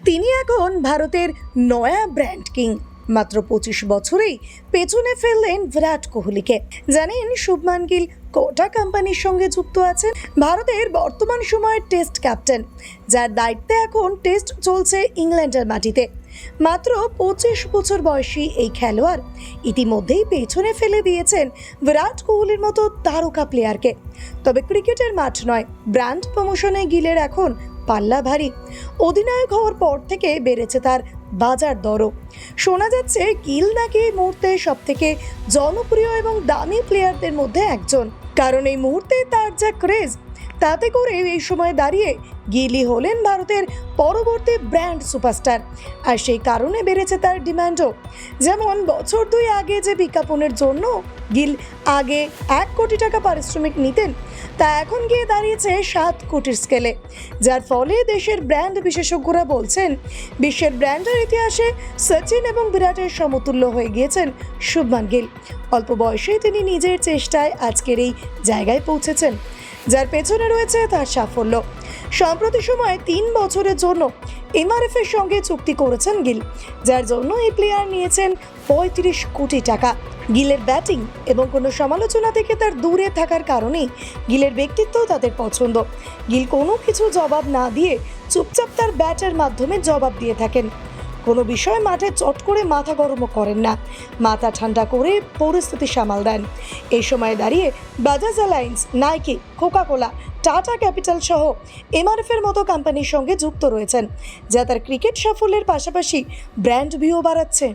তিনি এখন ভারতের নয়া ব্র্যান্ড কিং। মাত্র 25 বছরেই পেছনে ফেললেন বিরাট কোহলিকে। জানেন, শুভমান গিল কোটা কোম্পানির সঙ্গে যুক্ত আছেন, ভারতের বর্তমান সময়ের টেস্ট ক্যাপ্টেন, যার দায়িত্বে এখন টেস্ট চলছে ইংল্যান্ডের মাটিতে। মাত্র 25 বছর বয়সী এই খেলোয়াড় ইতিমধ্যেই পেছনে ফেলে দিয়েছেন বিরাট কোহলির মতো তারকা প্লেয়ারকে। তবে ক্রিকেটের মাঠ নয়, ব্র্যান্ড প্রমোশনে গিলের এখন পাল্লা ভারী। অধিনায়ক হওয়ার পর থেকে বেড়েছে তার বাজার দরও। শোনা যাচ্ছে গিল নাকি এই মুহূর্তে সব থেকে জনপ্রিয় এবং দামি প্লেয়ারদের মধ্যে একজন, কারণ এই মুহূর্তে তার যা ক্রেজ, তাতে করে এই সময় দাঁড়িয়ে গিলই হলেন ভারতের পরবর্তী ব্র্যান্ড সুপারস্টার। আর সেই কারণে বেড়েছে তার ডিমান্ডও। যেমন বছর 2 আগে যে বিজ্ঞাপনের জন্য গিল আগে 1 কোটি টাকা পারিশ্রমিক নিতেন, তা এখন গিয়ে দাঁড়িয়েছে 7 কোটির স্কেলে। যার ফলে দেশের ব্র্যান্ড বিশেষজ্ঞরা বলছেন, বিশ্বের ব্র্যান্ডের ইতিহাসে সচিন এবং বিরাটের সমতুল্য হয়ে গিয়েছেন শুভমান গিল। অল্প বয়সেই তিনি নিজের চেষ্টায় আজকের এই জায়গায় পৌঁছেছেন, যার পেছনে রয়েছে তার সাফল্য। সম্প্রতি সময়ে 3 বছরের জন্য এমআরএফ এর সঙ্গে চুক্তি করেছেন গিল, যার জন্য এই প্লেয়ার নিয়েছেন 35 কোটি টাকা। গিলের ব্যাটিং এবং কোনো সমালোচনা থেকে তার দূরে থাকার কারণেই গিলের ব্যক্তিত্ব তাদের পছন্দ। গিল কোনো কিছু জবাব না দিয়ে চুপচাপ তার ব্যাটের মাধ্যমে জবাব দিয়ে থাকেন। কোনো বিষয় মাঠে চট করে মাথা গরমও করেন না, মাথা ঠান্ডা করে পরিস্থিতি সামাল দেন। এই সময় দাঁড়িয়ে Bajaj alliance, Nike, Coca Cola, tata capital সহ এমআরএফ এর মতো কোম্পানির সঙ্গে যুক্ত রয়েছেন, যা তার ক্রিকেট সাফল্যের পাশাপাশি ব্র্যান্ড ভিউ বাড়াচ্ছে।